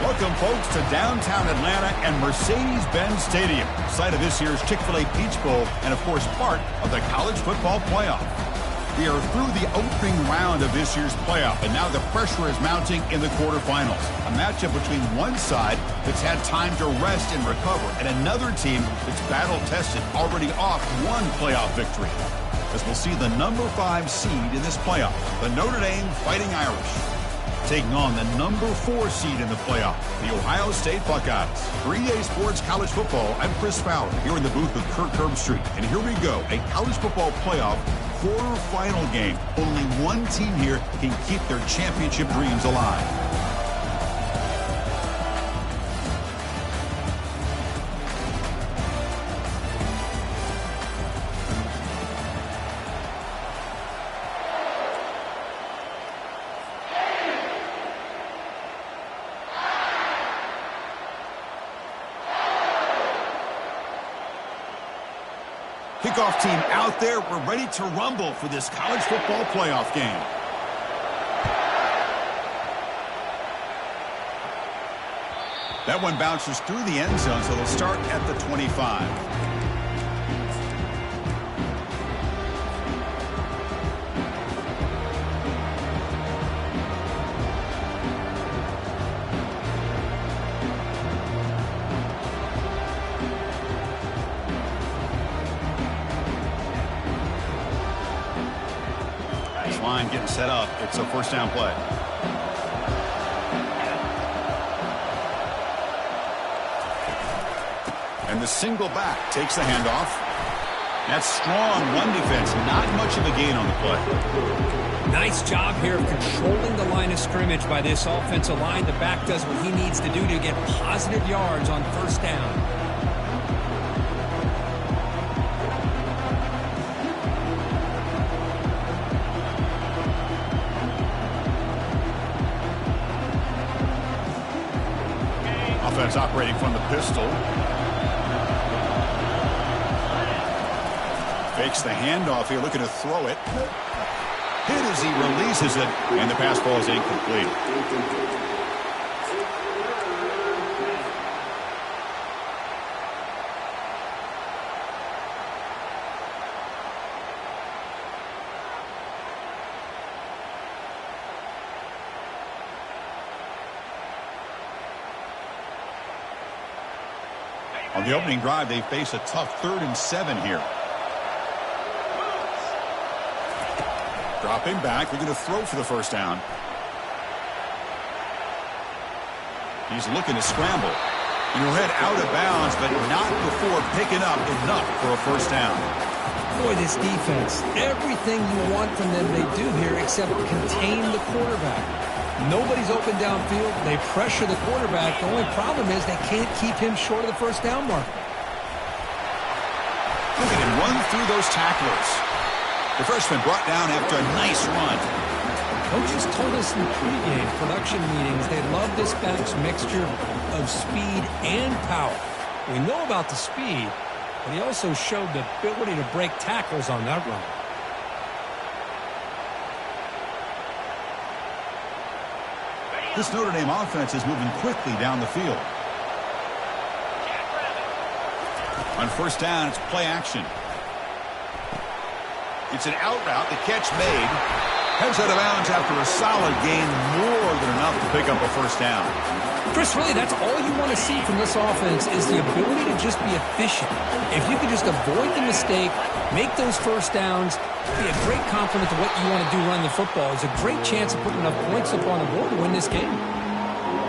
Welcome, folks, to downtown Atlanta and Mercedes-Benz Stadium, site of this year's Chick-fil-A Peach Bowl and, of course, part of the college football playoff. We are through the opening round of this year's playoff, and now the pressure is mounting in the quarterfinals. A matchup between one side that's had time to rest and recover, and another team that's battle-tested, already off one playoff victory. As we'll see the number 5 seed in this playoff, the Notre Dame Fighting Irish, taking on the number 4 seed in the playoff, the Ohio State Buckeyes. 3-Day Sports College Football, I'm Chris Fowler, here in the booth with Kirk Herbstreit. And here we go, a college football playoff quarterfinal game. Only one team here can keep their championship dreams alive. Kickoff team out there. We're ready to rumble for this college football playoff game. That one bounces through the end zone, so they'll start at the 25. Line getting set up. It's a first down play. And the single back takes the handoff. That's strong run defense. Not much of a gain on the play. Nice job here of controlling the line of scrimmage by this offensive line. The back does what he needs to do to get positive yards on first down. Offense operating from the pistol. Fakes the handoff here, looking to throw it. Hit as he releases it, and the pass ball is incomplete. On the opening drive, they face a tough 3rd and 7 here. Dropping back, they're going to throw for the first down. He's looking to scramble. And he'll head out of bounds, but not before picking up enough for a first down. Boy, this defense, everything you want from them they do here except contain the quarterback. Nobody's open downfield. They pressure the quarterback. The only problem is they can't keep him short of the first down mark. Look at him run through those tacklers. The freshman brought down after a nice run. Coaches told us in pregame production meetings they love this back's mixture of speed and power. We know about the speed, but he also showed the ability to break tackles on that run. This Notre Dame offense is moving quickly down the field. On first down, it's play action. It's an out route. The catch made. Heads out of bounds after a solid gain, more than enough to pick up a first down. Chris, really, that's all you want to see from this offense is the ability to just be efficient. If you could just avoid the mistake, make those first downs, be a great compliment to what you want to do running the football. It's a great chance of putting enough points up on the board to win this game.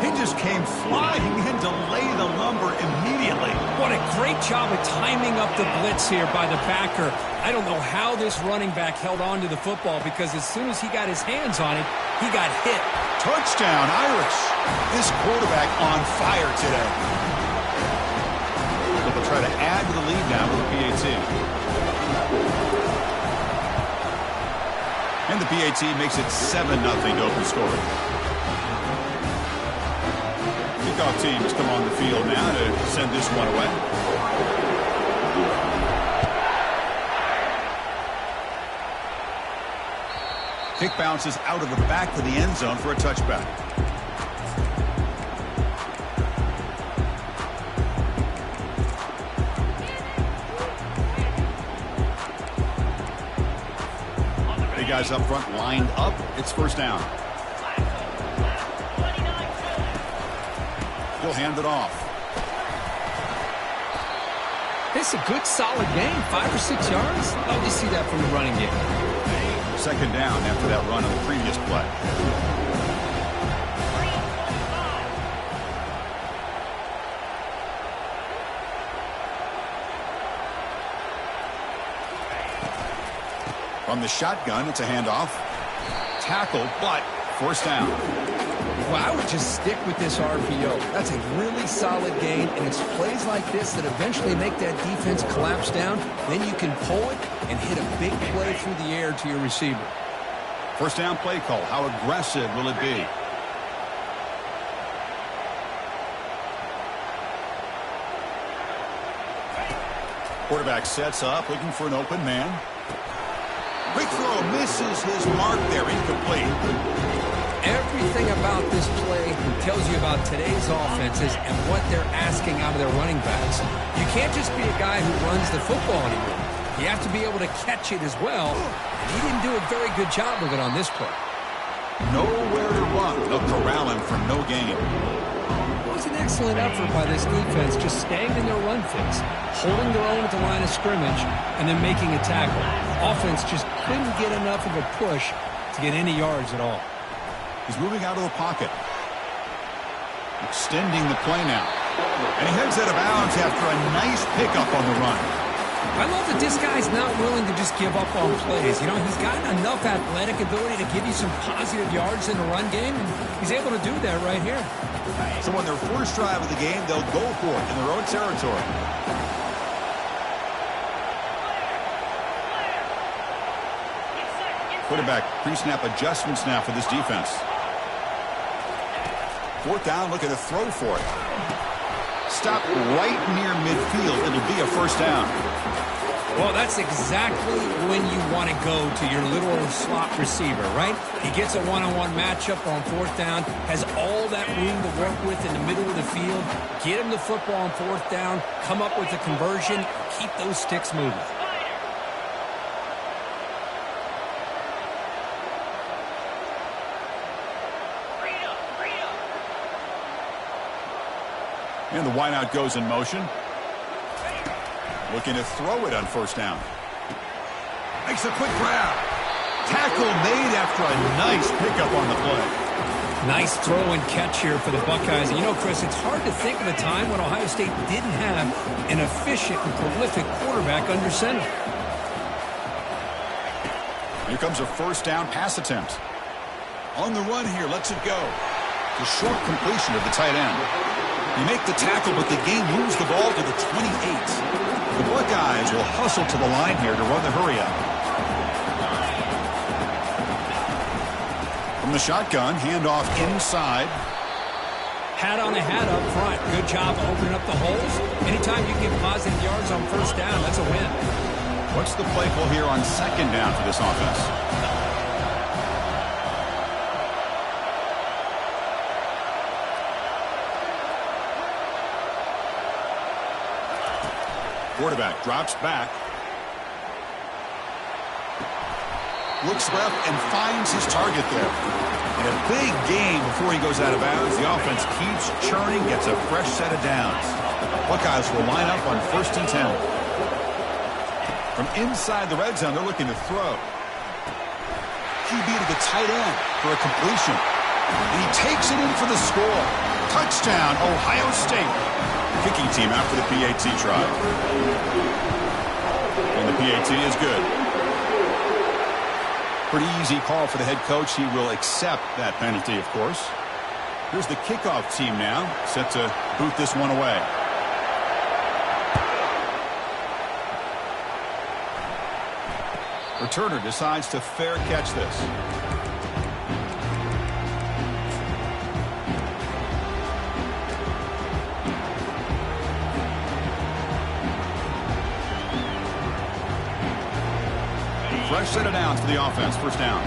He just came flying in to lay the lumber immediately. What a great job of timing up the blitz here by the backer. I don't know how this running back held on to the football because as soon as he got his hands on it, he got hit. Touchdown, Irish. This quarterback on fire today. They'll try to add to the lead now with the PAT. And the PAT makes it 7-0 to open scoring. Kickoff team has come on the field now to send this one away. Kick bounces out of the back of the end zone for a touchback. guys up front lined up. It's first down. He'll hand it off. It's a good, solid gain. 5 or 6 yards. Love to see that from the running game. Second down after that run on the previous play. From the shotgun, it's a handoff. Tackle, but first down. Well, I would just stick with this RPO. That's a really solid gain, and it's plays like this that eventually make that defense collapse down. Then you can pull it and hit a big play through the air to your receiver. First down play call. How aggressive will it be? Quarterback sets up, looking for an open man. Quick throw, misses his mark there, incomplete. Everything about this play tells you about today's offenses and what they're asking out of their running backs. You can't just be a guy who runs the football anymore. You have to be able to catch it as well. And he didn't do a very good job of it on this play. Nowhere to run. They'll corral him for no gain. It was an excellent effort by this defense, just staying in their run fix, holding their own at the line of scrimmage, and then making a tackle. Offense just couldn't get enough of a push to get any yards at all. He's moving out of the pocket. Extending the play now. And he heads out of bounds after a nice pickup on the run. I love that this guy's not willing to just give up on plays. You know, he's got enough athletic ability to give you some positive yards in the run game, and he's able to do that right here. So on their first drive of the game, they'll go for it in their own territory. Quarterback pre-snap adjustments now for this defense. Fourth down, looking to throw for it. Stop right near midfield. It'll be a first down. Well, that's exactly when you want to go to your literal slot receiver, right? He gets a one-on-one matchup on fourth down, has all that room to work with in the middle of the field, get him the football on fourth down, come up with a conversion, keep those sticks moving. And the wideout goes in motion. Looking to throw it on first down. Makes a quick grab. Tackle made after a nice pickup on the play. Nice throw and catch here for the Buckeyes. And you know, Chris, it's hard to think of a time when Ohio State didn't have an efficient and prolific quarterback under center. Here comes a first down pass attempt. On the run here, lets it go. The short completion of the tight end. You make the tackle, but the game moves the ball to the 28. The Buckeyes will hustle to the line here to run the hurry-up. From the shotgun, handoff inside. Hat on a hat up front. Good job opening up the holes. Anytime you get positive yards on first down, that's a win. What's the play call here on second down for this offense? Quarterback drops back. Looks left and finds his target there. And a big gain before he goes out of bounds. The offense keeps churning, gets a fresh set of downs. Buckeyes will line up on 1st and 10. From inside the red zone, they're looking to throw. QB to the tight end for a completion. And he takes it in for the score. Touchdown, Ohio State. Kicking team after the PAT try. And the PAT is good. Pretty easy call for the head coach. He will accept that penalty, of course. Here's the kickoff team now, set to boot this one away. Returner decides to fair catch this. Fresh set of downs for the offense. First down.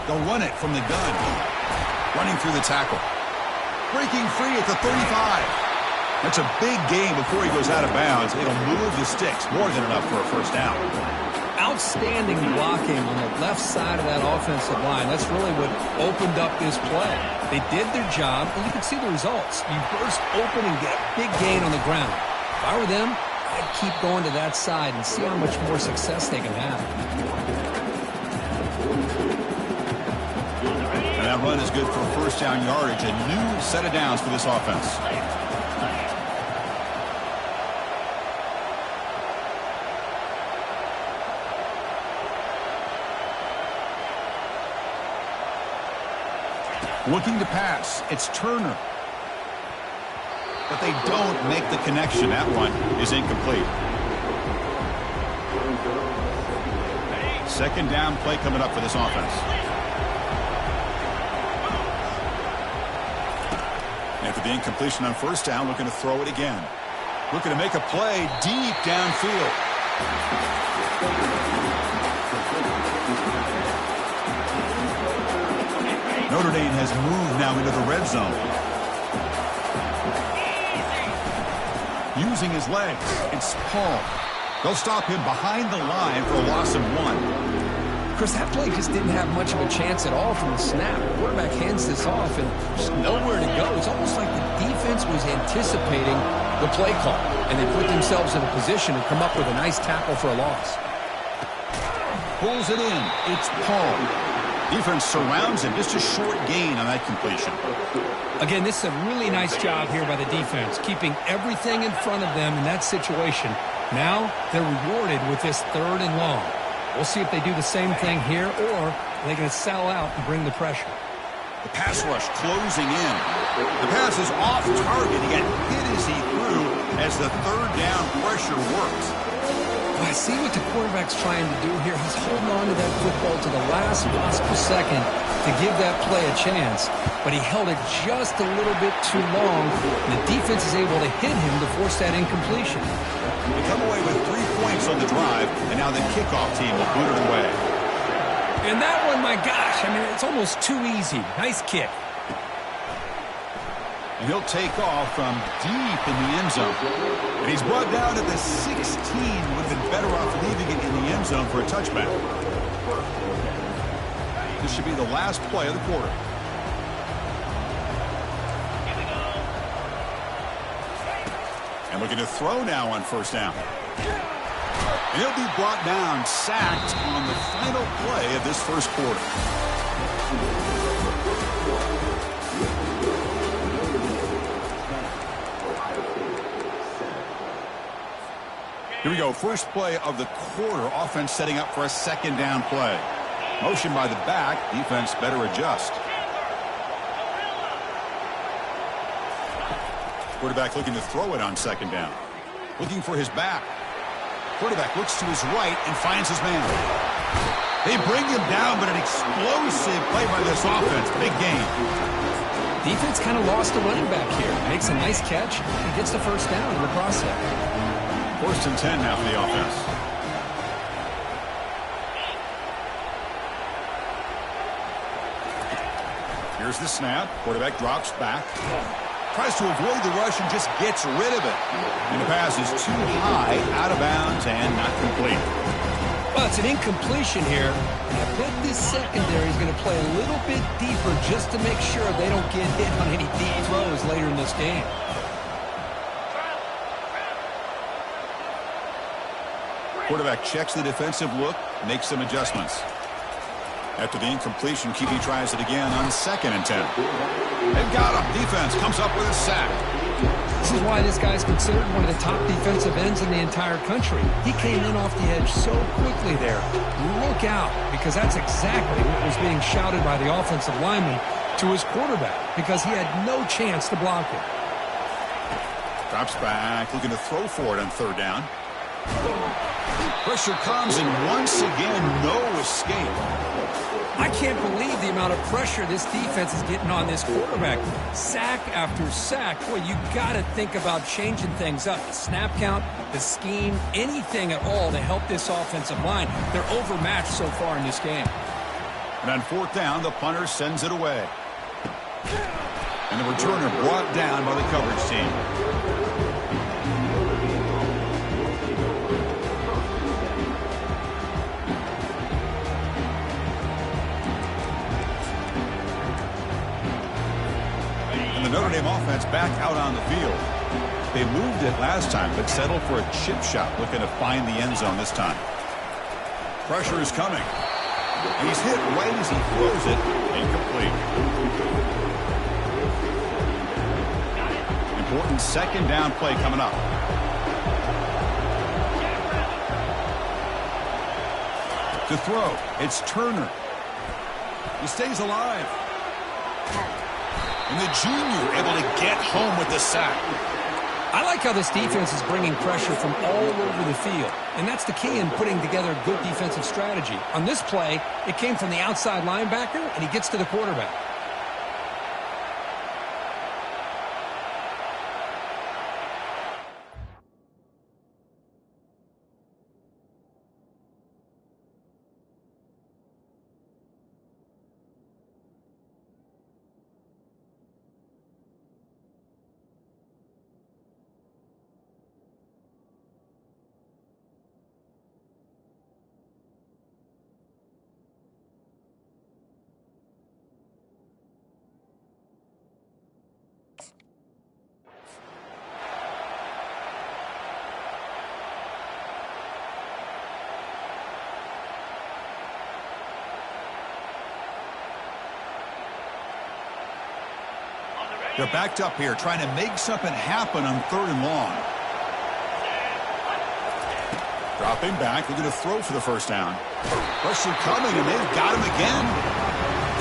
They'll run it from the gun. Running through the tackle. Breaking free at the 35. That's a big gain before he goes out of bounds. It'll move the sticks, more than enough for a first down. Outstanding blocking on the left side of that offensive line. That's really what opened up this play. They did their job, and you can see the results. You burst open and get a big gain on the ground. If I were them, I'd keep going to that side and see how much more success they can have. And that run is good for first down yardage. A new set of downs for this offense. Looking to pass. It's Turner. But they don't make the connection. That one is incomplete. Second down play coming up for this offense. After the incompletion on first down, looking to throw it again. Looking to make a play deep downfield. Notre Dame has moved now into the red zone. Using his legs, it's Paul. They'll stop him behind the line for a loss of 1. Chris, that play just didn't have much of a chance at all from the snap. The quarterback hands this off and just nowhere to go. It's almost like the defense was anticipating the play call, and they put themselves in a position to come up with a nice tackle for a loss. Pulls it in. It's Paul. Defense surrounds him. Just a short gain on that completion. Again, this is a really nice job here by the defense, keeping everything in front of them in that situation. Now they're rewarded with this 3rd and long. We'll see if they do the same thing here, or they're going to sell out and bring the pressure. The pass rush closing in. The pass is off target. He got hit as he threw as the 3rd down pressure works. I see what the quarterback's trying to do here. He's holding on to that football to the last possible second to give that play a chance, but he held it just a little bit too long, and the defense is able to hit him to force that incompletion. They come away with 3 points on the drive, and now the kickoff team will boot it away. And that one, my gosh, I mean, it's almost too easy. Nice kick. And he'll take off from deep in the end zone. And he's brought down at the 16. Would have been better off leaving it in the end zone for a touchback. This should be the last play of the quarter. And looking to throw now on first down. And he'll be brought down, sacked on the final play of this first quarter. Here we go. First play of the quarter. Offense setting up for a second down play. Motion by the back. Defense better adjust. Quarterback looking to throw it on second down. Looking for his back. Quarterback looks to his right and finds his man. They bring him down, but an explosive play by this offense. Big gain. Defense kind of lost a running back here. Makes a nice catch and gets the first down in the process. 1st and 10 now for the offense. Here's the snap. Quarterback drops back. Tries to avoid the rush and just gets rid of it. And the pass is too high, out of bounds, and not complete. Well, it's an incompletion here. And I bet this secondary is going to play a little bit deeper just to make sure they don't get hit on any deep throws later in this game. Quarterback checks the defensive look, makes some adjustments. After the incompletion, QB tries it again on 2nd and 10. They've got him. Defense comes up with a sack. This is why this guy's considered one of the top defensive ends in the entire country. He came in off the edge so quickly there. Look out, because that's exactly what was being shouted by the offensive lineman to his quarterback, because he had no chance to block it. Drops back, looking to throw for it on 3rd down. Pressure comes, and once again, no escape. I can't believe the amount of pressure this defense is getting on this quarterback. Sack after sack. Boy, you got to think about changing things up. The snap count, the scheme, anything at all to help this offensive line. They're overmatched so far in this game. And on 4th down, the punter sends it away. And the returner brought down by the coverage team. And the Notre Dame offense back out on the field. They moved it last time, but settled for a chip shot, looking to find the end zone this time. Pressure is coming. He's hit right as he throws it. Incomplete. Important second down play coming up. To throw, it's Turner. He stays alive. And the junior able to get home with the sack. I like how this defense is bringing pressure from all over the field, and that's the key in putting together a good defensive strategy. On this play, it came from the outside linebacker, and he gets to the quarterback. They're backed up here, trying to make something happen on 3rd and long. Dropping back, looking to throw for the first down. Pressure coming, and they've got him again.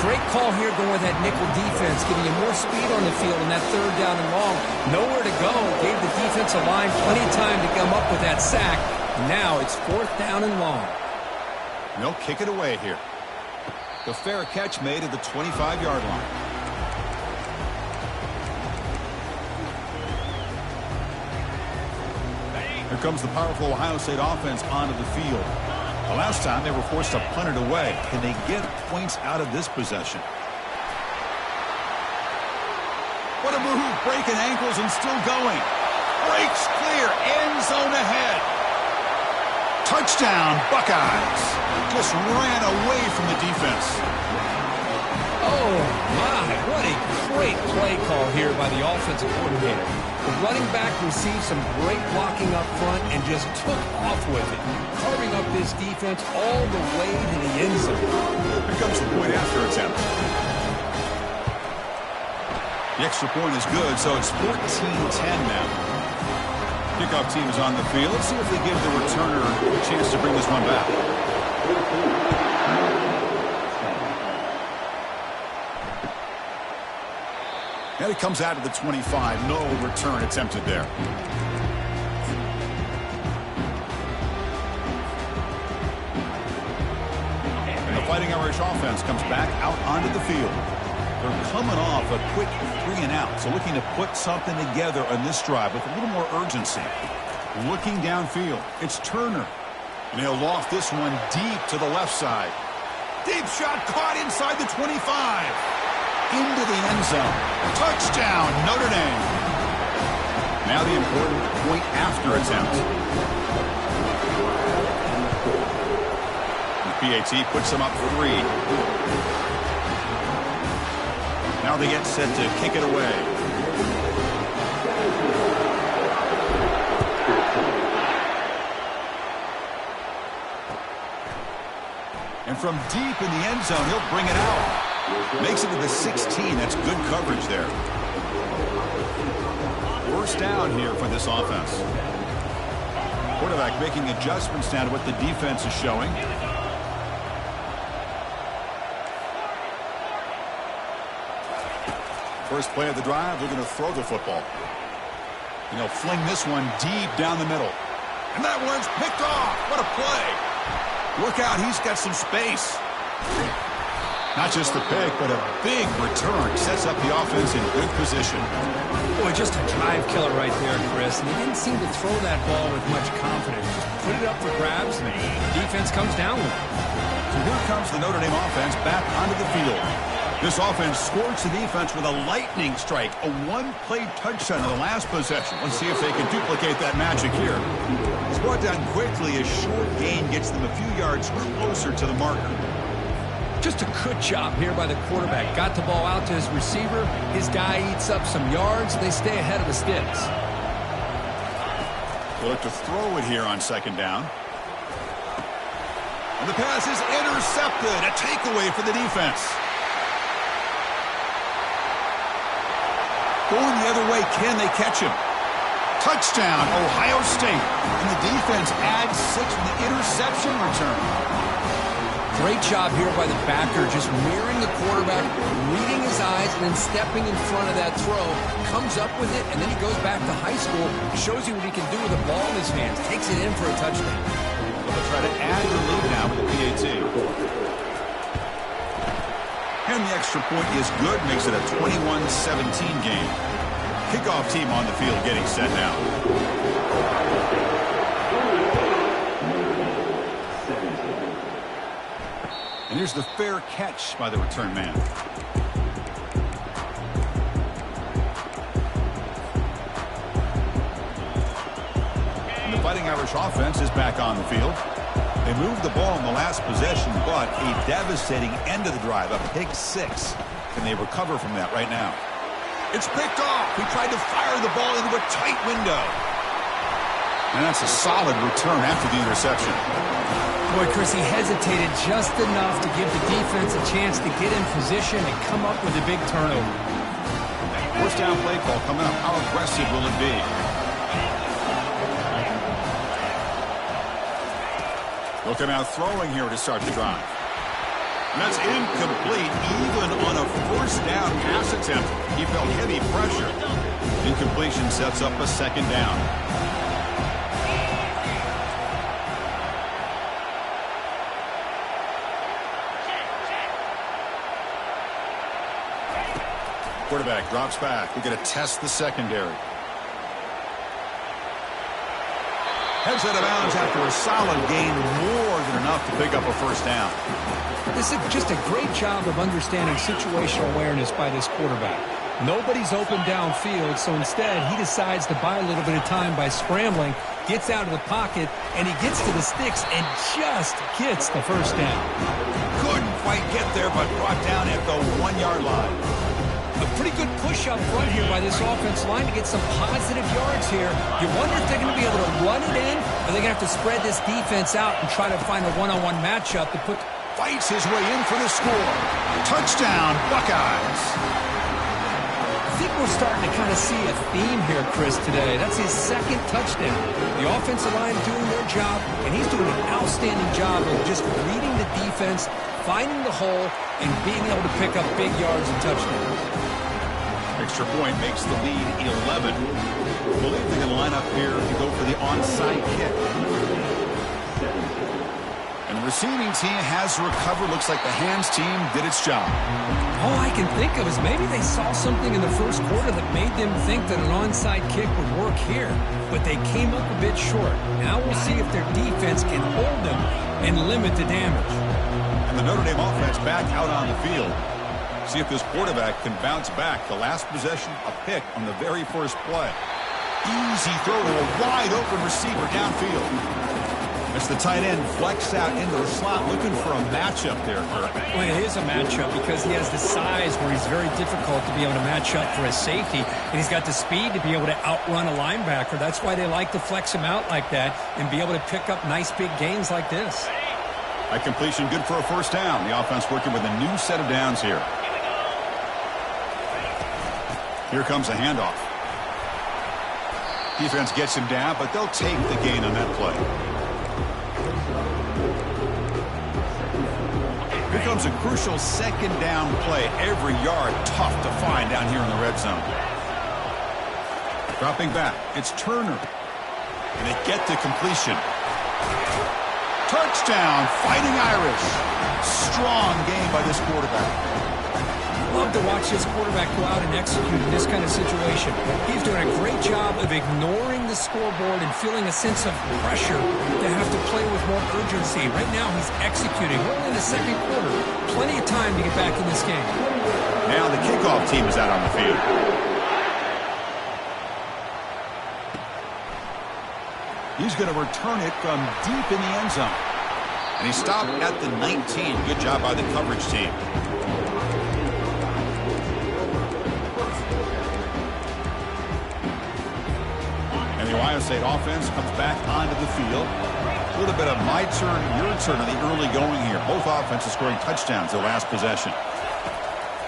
Great call here going with that nickel defense, giving you more speed on the field on that 3rd down and long. Nowhere to go. Gave the defensive line plenty of time to come up with that sack. Now it's 4th down and long. They'll kick it away here. The fair catch made at the 25-yard line. Here comes the powerful Ohio State offense onto the field. The last time they were forced to punt it away. Can they get points out of this possession? What a move, breaking ankles and still going. Breaks clear, end zone ahead. Touchdown, Buckeyes. Just ran away from the defense. Oh, my, what a great play call here by the offensive coordinator. The running back received some great blocking up front and just took off with it, carving up this defense all the way to the end zone. Here comes the point after attempt. The extra point is good, so it's 14-10 now. Kickoff team is on the field. Let's see if they give the returner a chance to bring this one back. And it comes out of the 25. No return attempted there. And the Fighting Irish offense comes back out onto the field. They're coming off a quick 3-and-out, so looking to put something together on this drive with a little more urgency. Looking downfield, it's Turner. And he'll loft this one deep to the left side. Deep shot caught inside the 25. Into the end zone. Touchdown, Notre Dame. Now the important point after attempt. The PAT puts them up 3. Now they get set to kick it away. And from deep in the end zone, he'll bring it out. Makes it to the 16. That's good coverage there. First down here for this offense. Quarterback making adjustments now to what the defense is showing. First play of the drive, they're going to throw the football. And they'll fling this one deep down the middle. And that one's picked off. What a play. Look out, he's got some space. Not just the pick, but a big return. Sets up the offense in good position. Boy, just a drive killer right there, Chris. And he didn't seem to throw that ball with much confidence. Just put it up for grabs, and the defense comes down with it. So here comes the Notre Dame offense back onto the field. This offense scorched the defense with a lightning strike, a one-play touchdown in the last possession. Let's see if they can duplicate that magic here. It's brought down quickly. A short gain gets them a few yards closer to the marker. Just a good job here by the quarterback. Got the ball out to his receiver. His guy eats up some yards. They stay ahead of the sticks. They'll look to throw it here on second down. And the pass is intercepted. A takeaway for the defense. Going the other way, can they catch him? Touchdown, Ohio State. And the defense adds 6 with the interception return. Great job here by the backer, just mirroring the quarterback, reading his eyes, and then stepping in front of that throw. Comes up with it, and then he goes back to high school. Shows you what he can do with the ball in his hands. Takes it in for a touchdown. They'll try to add the lead now with the PAT. And the extra point is good, makes it a 21-17 game. Kickoff team on the field getting set now. And here's the fair catch by the return man. And the Fighting Irish offense is back on the field. They moved the ball in the last possession, but a devastating end of the drive, a pick 6. Can they recover from that right now? It's picked off. He tried to fire the ball into a tight window. And that's a solid return after the interception. Boy, Chris, he hesitated just enough to give the defense a chance to get in position and come up with a big turnover. First down play call coming up. How aggressive will it be? Looking out throwing here to start the drive. And that's incomplete, even on a first down pass attempt. He felt heavy pressure. Incompletion sets up a second down. Quarterback drops back. We're going to test the secondary. Heads out of bounds after a solid gain, more than enough to pick up a first down. This is just a great job of understanding situational awareness by this quarterback. Nobody's open downfield, so instead he decides to buy a little bit of time by scrambling, gets out of the pocket, and he gets to the sticks and just gets the first down. Couldn't quite get there, but brought down at the 1-yard line. A pretty good push up front here by this offensive line to get some positive yards here. You wonder if they're going to be able to run it in, or they're going to have to spread this defense out and try to find a one-on-one matchup to put... Fights his way in for the score. Touchdown, Buckeyes. I think we're starting to kind of see a theme here, Chris, today. That's his second touchdown. The offensive line doing their job, and he's doing an outstanding job of just reading the defense, finding the hole, and being able to pick up big yards and touchdowns. Extra point makes the lead 11. I believe they're going to line up here to go for the onside kick. And the receiving team has recovered. Looks like the hands team did its job. All I can think of is maybe they saw something in the first quarter that made them think that an onside kick would work here. But they came up a bit short. Now we'll see if their defense can hold them and limit the damage. And the Notre Dame offense back out on the field. See if this quarterback can bounce back. The last possession, a pick on the very first play. Easy throw to a wide-open receiver downfield. As the tight end flex out into the slot, looking for a matchup there, Kirk. Well, it is a matchup because he has the size where he's very difficult to be able to match up for a safety, and he's got the speed to be able to outrun a linebacker. That's why they like to flex him out like that and be able to pick up nice big gains like this. That completion good for a first down. The offense working with a new set of downs here. Here comes a handoff. Defense gets him down, but they'll take the gain on that play. Here comes a crucial second down play. Every yard tough to find down here in the red zone. Dropping back, it's Turner. And they get to completion. Touchdown, Fighting Irish. Strong game by this quarterback. Love to watch this quarterback go out and execute in this kind of situation. He's doing a great job of ignoring the scoreboard and feeling a sense of pressure to have to play with more urgency. Right now, he's executing. We're only in the second quarter. Plenty of time to get back in this game. Now the kickoff team is out on the field. He's going to return it from deep in the end zone. And he stopped at the 19. Good job by the coverage team. And the Ohio State offense comes back onto the field. A little bit of my turn, your turn in the early going here. Both offenses scoring touchdowns their last possession.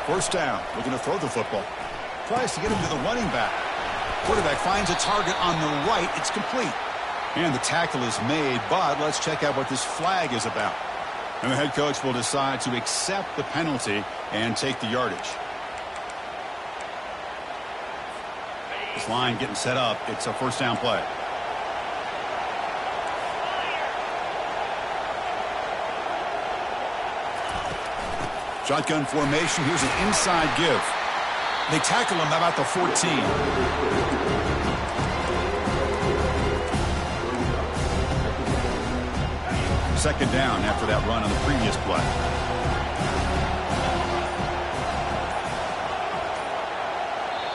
First down, looking to throw the football. Tries to get him to the running back. Quarterback finds a target on the right. It's complete. And the tackle is made, but let's check out what this flag is about. And the head coach will decide to accept the penalty and take the yardage. This line getting set up. It's a first down play. Shotgun formation. Here's an inside give. They tackle him about the 14. Second down after that run on the previous play.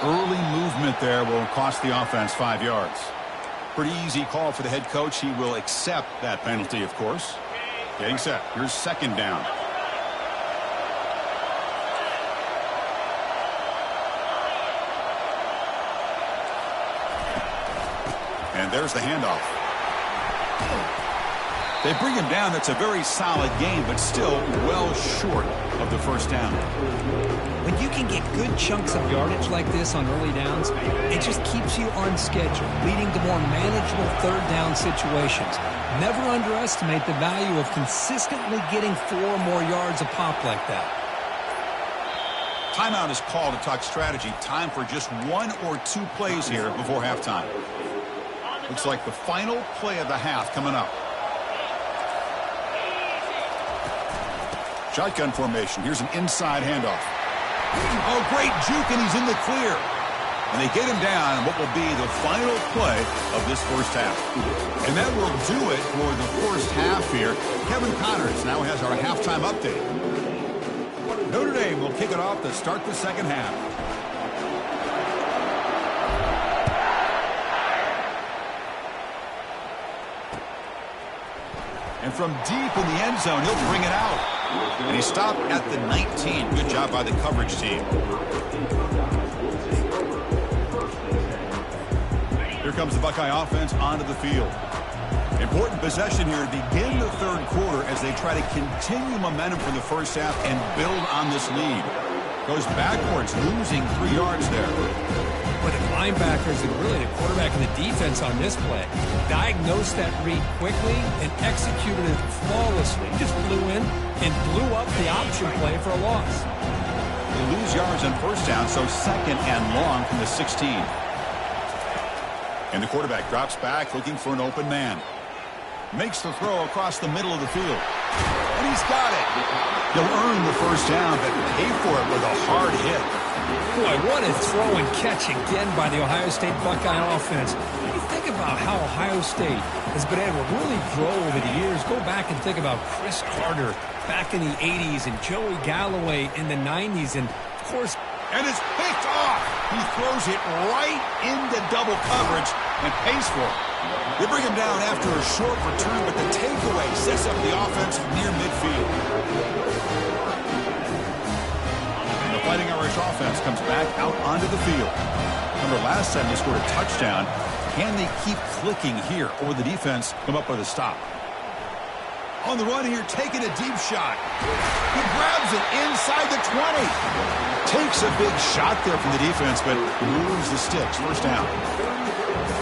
Early movement there will cost the offense 5 yards. Pretty easy call for the head coach. He will accept that penalty, of course. Getting set. Here's second down. And there's the handoff. They bring him down. That's a very solid game, but still well short of the first down. When you can get good chunks of yardage like this on early downs, it just keeps you on schedule, leading to more manageable third down situations. Never underestimate the value of consistently getting 4 or more yards a pop like that. Timeout is called to talk strategy. Time for just 1 or 2 plays here before halftime. Looks like the final play of the half coming up. Shotgun formation. Here's an inside handoff. Oh, great juke, and he's in the clear. And they get him down in what will be the final play of this first half. And that will do it for the first half here. Kevin Connors now has our halftime update. Notre Dame will kick it off to start the second half. And from deep in the end zone, he'll bring it out. And he stopped at the 19. Good job by the coverage team. Here comes the Buckeye offense onto the field. Important possession here to begin the third quarter as they try to continue momentum from the first half and build on this lead. Goes backwards, losing 3 yards there. But the linebackers and really the quarterback and the defense on this play diagnosed that read quickly and executed it flawlessly. Just flew in and blew up the option play for a loss. They lose yards on first down, so second and long from the 16. And the quarterback drops back looking for an open man. Makes the throw across the middle of the field. And he's got it. He'll earn the first down, but pay for it with a hard hit. Boy, what a throw and catch again by the Ohio State Buckeye offense. When you think about how Ohio State has been able to really grow over the years, go back and think about Chris Carter back in the 80s and Joey Galloway in the 90s, and, of course... And it's picked off. He throws it right into double coverage and pays for it. They bring him down after a short return, but the takeaway sets up the offense near midfield. And the Fighting Irish offense comes back out onto the field. Remember, last time they scored a touchdown. Can they keep clicking here, or will the defense come up with a stop? On the run here, taking a deep shot. He grabs it inside the 20. Takes a big shot there from the defense, but moves the sticks. First down.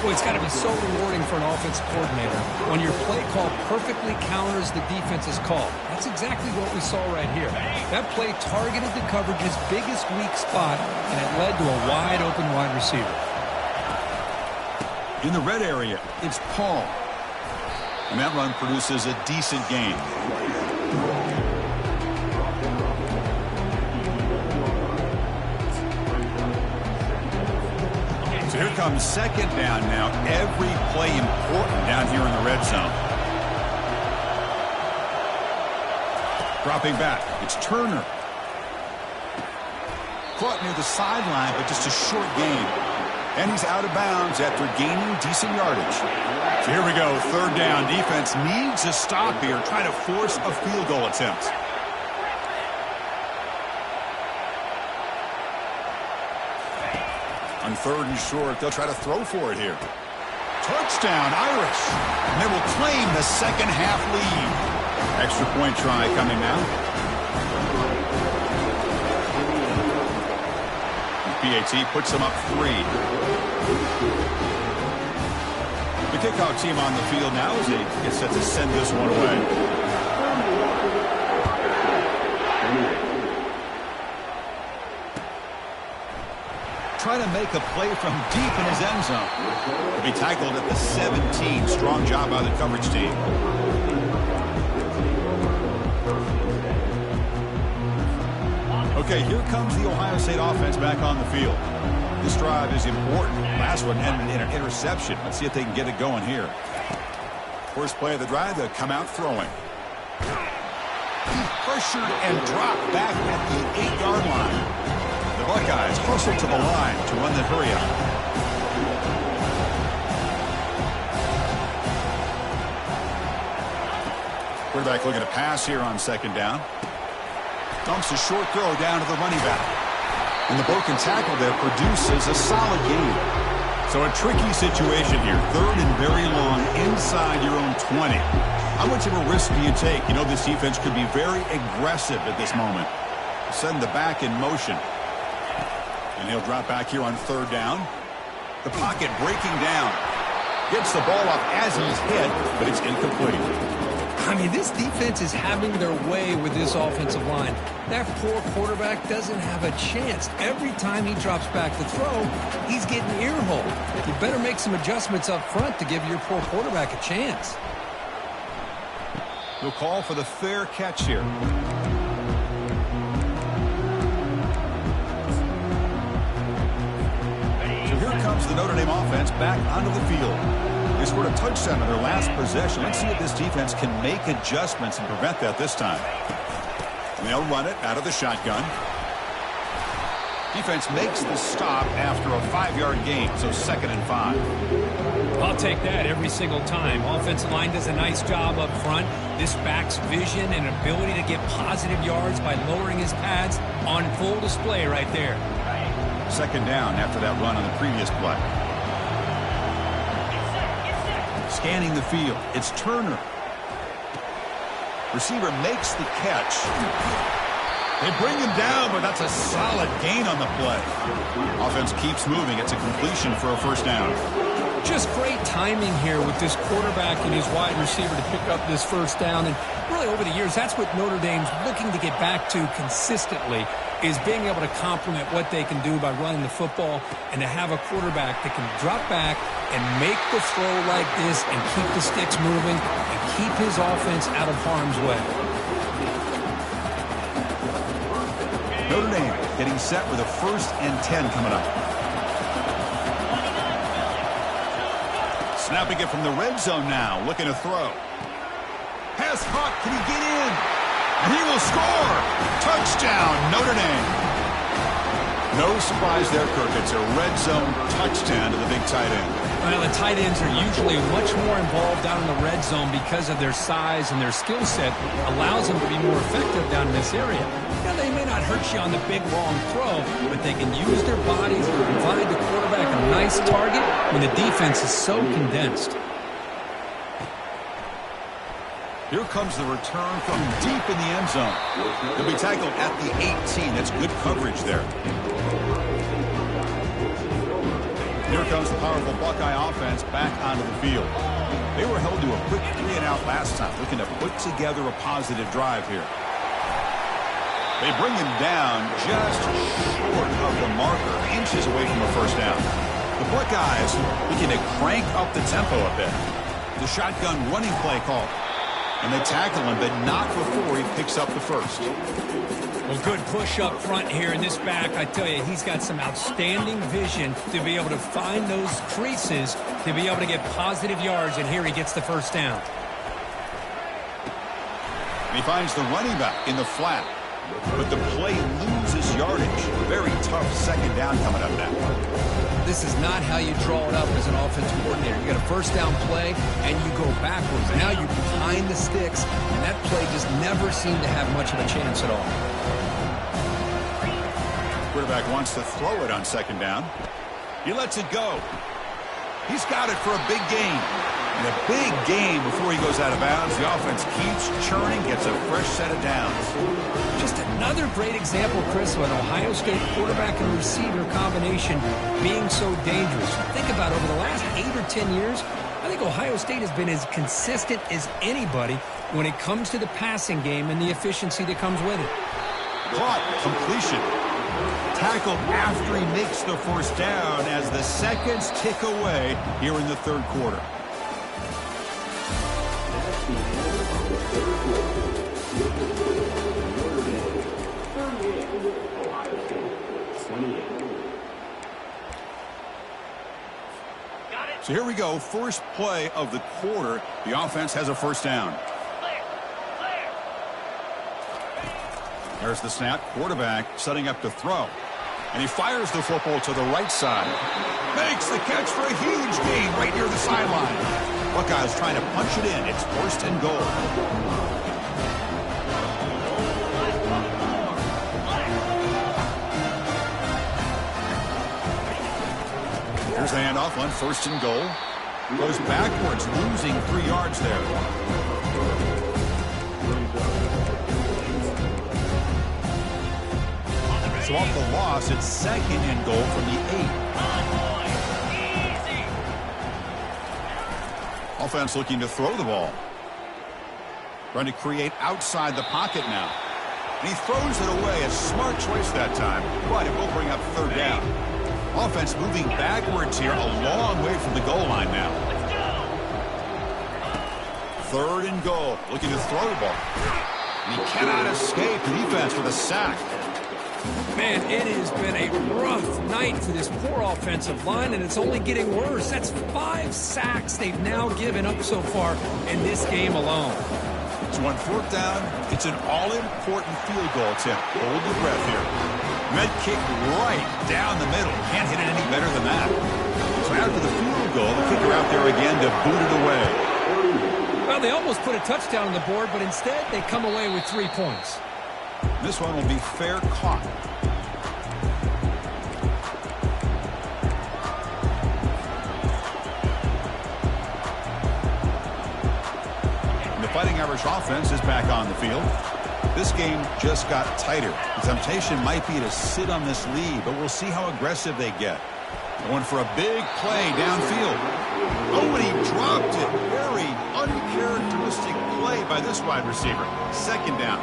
Boy, it's got to be so rewarding for an offensive coordinator when your play call perfectly counters the defense's call. That's exactly what we saw right here. That play targeted the coverage's biggest weak spot, and it led to a wide-open wide receiver. In the red area, it's Paul. And that run produces a decent gain. So here comes second down now. Every play important down here in the red zone. Dropping back, it's Turner. Caught near the sideline, but just a short gain. And he's out of bounds after gaining decent yardage. So here we go, third down. Defense needs a stop here, trying to force a field goal attempt. On third and short, they'll try to throw for it here. Touchdown, Irish. And they will claim the second half lead. Extra point try coming now. PAT puts them up 3. The kickoff team on the field now as they get set to send this one away. Trying to make a play from deep in his end zone. He'll be tackled at the 17. Strong job by the coverage team. Okay, here comes the Ohio State offense back on the field. This drive is important. Last one ended in an interception. Let's see if they can get it going here. First play of the drive, they'll come out throwing. Pressured and dropped back at the 8-yard line. The Buckeyes hustle to the line to run the hurry up. Quarterback looking to pass here on second down. Dumps a short throw down to the running back. And the broken tackle there produces a solid gain. So a tricky situation here. Third and very long inside your own 20. How much of a risk do you take? You know this defense could be very aggressive at this moment. Send the back in motion. And he'll drop back here on third down. The pocket breaking down. Gets the ball up as he's hit, but it's incomplete. I mean, this defense is having their way with this offensive line. That poor quarterback doesn't have a chance. Every time he drops back to throw, he's getting ear-holed. You better make some adjustments up front to give your poor quarterback a chance. He'll call for the fair catch here. Comes the Notre Dame offense back onto the field. They scored a touchdown on their last possession. Let's see if this defense can make adjustments and prevent that this time. And they'll run it out of the shotgun. Defense makes the stop after a 5-yard gain, so 2nd and 5. I'll take that every single time. Offensive line does a nice job up front. This back's vision and ability to get positive yards by lowering his pads on full display right there. Second down after that run on the previous play. Scanning the field, it's Turner. Receiver makes the catch. They bring him down, but that's a solid gain on the play. Offense keeps moving. It's a completion for a first down. Just great timing here with this quarterback and his wide receiver to pick up this first down. And really over the years, that's what Notre Dame's looking to get back to consistently, is being able to complement what they can do by running the football and to have a quarterback that can drop back and make the throw like this and keep the sticks moving and keep his offense out of harm's way. Notre Dame getting set with a 1st and 10 coming up. Snapping it from the red zone now, looking to throw. Pass caught, can he get in? And he will score! Touchdown, Notre Dame! No surprise there, Kirk. It's a red zone touchdown to the big tight end. Well, the tight ends are usually much more involved down in the red zone because of their size and their skill set allows them to be more effective down in this area. Now, they may not hurt you on the big, long throw, but they can use their bodies to provide the quarterback a nice target when the defense is so condensed. Here comes the return from deep in the end zone. He'll be tackled at the 18. That's good coverage there. Here comes the powerful Buckeye offense back onto the field. They were held to a quick 3-and-out last time, looking to put together a positive drive here. They bring him down just short of the marker, inches away from a first down. The Buckeyes looking to crank up the tempo a bit. The shotgun running play call. And they tackle him, but not before he picks up the first. Well, good push up front here in this back. I tell you, he's got some outstanding vision to be able to find those creases, to be able to get positive yards, and here he gets the first down. He He finds the running back in the flat. But the play loses yardage. Very tough second down coming up now. This is not how you draw it up as an offensive coordinator. You got a first down play, and you go backwards. Now you're behind the sticks, and that play just never seemed to have much of a chance at all. Quarterback wants to throw it on second down. He lets it go. He's got it for a big gain. And a big gain before he goes out of bounds. The offense keeps churning, gets a fresh set of downs. Just another great example, Chris, of an Ohio State quarterback and receiver combination being so dangerous. Think about over the last 8 or 10 years, I think Ohio State has been as consistent as anybody when it comes to the passing game and the efficiency that comes with it. Caught, completion. Tackled after he makes the first down as the seconds tick away here in the third quarter. So here we go, first play of the quarter. The offense has a first down. There's the snap, quarterback setting up to throw. And he fires the football to the right side. Makes the catch for a huge gain right near the sideline. Buckeyes trying to punch it in. It's first and goal. Here's the handoff on first and goal. Goes backwards, losing 3 yards there. So off the loss, it's second and goal from the 8. Offense looking to throw the ball. Trying to create outside the pocket now. And he throws it away. A smart choice that time, but it will bring up third down. Offense moving backwards here, a long way from the goal line now. Third and goal, looking to throw the ball. And he cannot escape the defense with a sack. Man, it has been a rough night for this poor offensive line, and it's only getting worse. That's 5 sacks they've now given up so far in this game alone. So on fourth down, it's an all-important field goal attempt. Hold your breath here. Med kick right down the middle. Can't hit it any better than that. So after the field goal, the kicker out there again to boot it away. Well, they almost put a touchdown on the board, but instead they come away with 3 points. This one will be fair caught. And the Fighting Irish offense is back on the field. This game just got tighter. The temptation might be to sit on this lead, but we'll see how aggressive they get. Going for a big play downfield. Oh, and he dropped it. Very uncharacteristic play by this wide receiver. Second down.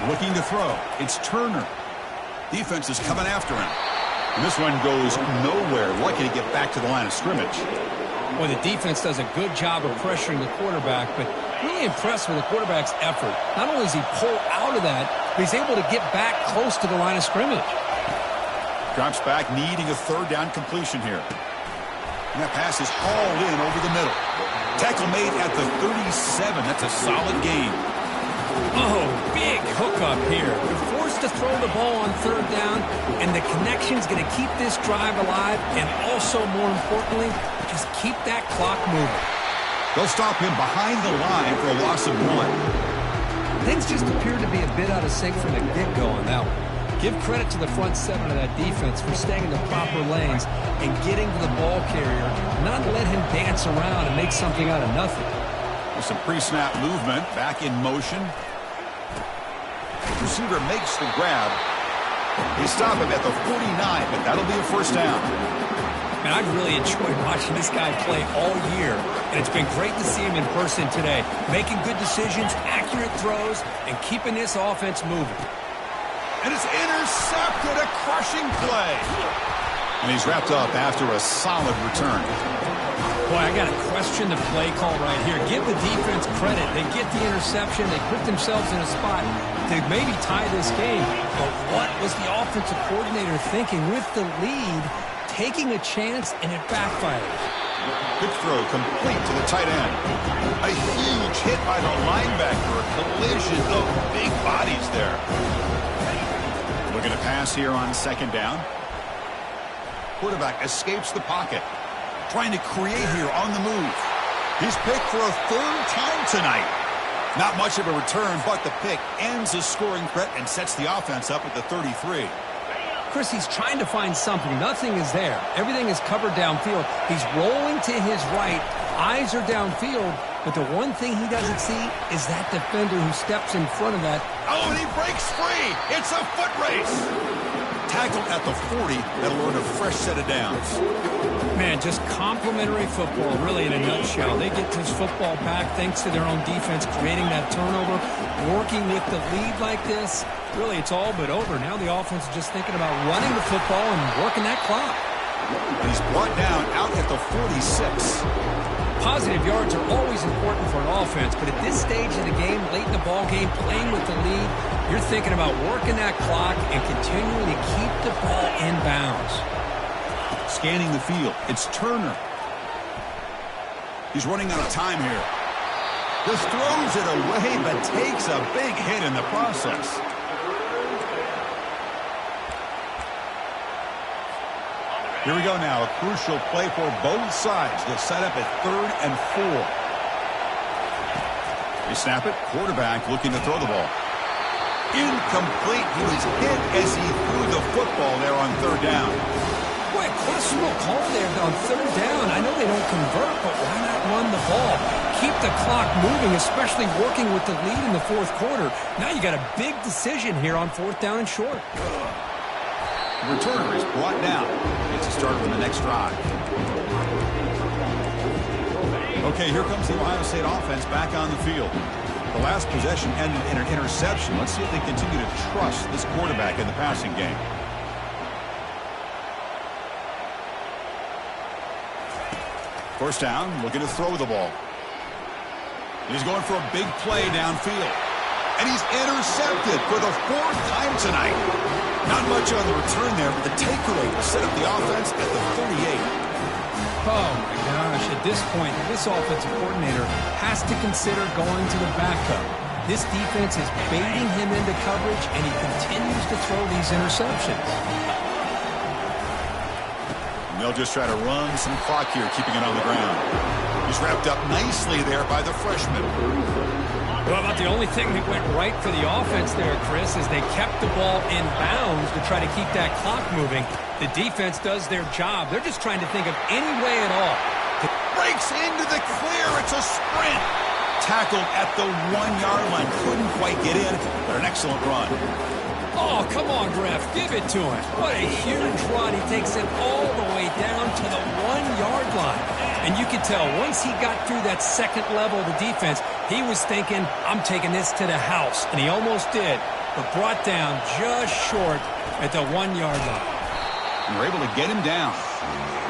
Looking to throw. It's Turner. Defense is coming after him. And this one goes nowhere. Lucky to get back to the line of scrimmage. Well, the defense does a good job of pressuring the quarterback, but really impressed with the quarterback's effort. Not only does he pull out of that, but he's able to get back close to the line of scrimmage. Drops back, needing a third down completion here. And that pass is hauled in over the middle. Tackle made at the 37. That's a solid gain. Oh, big hookup here. You're forced to throw the ball on third down, and the connection's going to keep this drive alive, and also, more importantly, just keep that clock moving. They'll stop him behind the line for a loss of 1. Things just appear to be a bit out of sync from the get-go on that one. Give credit to the front 7 of that defense for staying in the proper lanes and getting to the ball carrier, not let him dance around and make something out of nothing. With some pre-snap movement, back in motion. Receiver makes the grab. They stop him at the 49, but that'll be a first down. Man, I've really enjoyed watching this guy play all year, and it's been great to see him in person today, making good decisions, accurate throws, and keeping this offense moving. And it's intercepted, a crushing play. And he's wrapped up after a solid return. Boy, I got to question the play call right here. Give the defense credit. They get the interception. They put themselves in a spot to maybe tie this game. But what was the offensive coordinator thinking with the lead taking a chance, and it backfired. Good throw, complete to the tight end. A huge hit by the linebacker. A collision of big bodies there. Looking to pass here on second down. Quarterback escapes the pocket. Trying to create here on the move. He's picked for a third time tonight. Not much of a return, but the pick ends the scoring threat and sets the offense up at the 33. Chris, he's trying to find something. Nothing is there. Everything is covered downfield. He's rolling to his right. Eyes are downfield. But the one thing he doesn't see is that defender who steps in front of that. Oh, and he breaks free. It's a foot race. Tackled at the 40. That'll earn a fresh set of downs. Man, just complimentary football, really, in a nutshell. They get this football back thanks to their own defense, creating that turnover, working with the lead like this. Really, it's all but over. Now the offense is just thinking about running the football and working that clock. He's brought down out at the 46. Positive yards are always important for an offense, but at this stage of the game, late in the ball game, playing with the lead, you're thinking about working that clock and continuing to keep the ball in bounds. Scanning the field, it's Turner. He's running out of time here. Just throws it away, but takes a big hit in the process. Here we go now, a crucial play for both sides. They'll set up at 3rd and 4. They snap it, quarterback looking to throw the ball. Incomplete, he was hit as he threw the football there on 3rd down. Boy, questionable call there on 3rd down. I know they don't convert, but why not run the ball? Keep the clock moving, especially working with the lead in the 4th quarter. Now you got a big decision here on 4th down and short. The returner is brought down. It's a start on the next drive. Okay, here comes the Ohio State offense back on the field. The last possession ended in an interception. Let's see if they continue to trust this quarterback in the passing game. First down, looking to throw the ball. He's going for a big play downfield. And he's intercepted for the 4th time tonight. Not much on the return there, but the takeaway will set up the offense at the 38. Oh, my gosh. At this point, this offensive coordinator has to consider going to the backup. This defense is baiting him into coverage, and he continues to throw these interceptions. And they'll just try to run some clock here, keeping it on the ground. He's wrapped up nicely there by the freshman. Well, about the only thing that went right for the offense there, Chris, is they kept the ball in bounds to try to keep that clock moving. The defense does their job. They're just trying to think of any way at all. Breaks into the clear. It's a sprint. Tackled at the 1-yard line. Couldn't quite get in, but an excellent run. Oh, come on, Ref. Give it to him. What a huge run. He takes it all the way down to the 1-yard line. And you can tell once he got through that second level of the defense, he was thinking, I'm taking this to the house. And he almost did, but brought down just short at the 1-yard line. And we're able to get him down.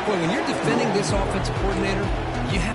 Boy, when you're defending this offensive coordinator, you have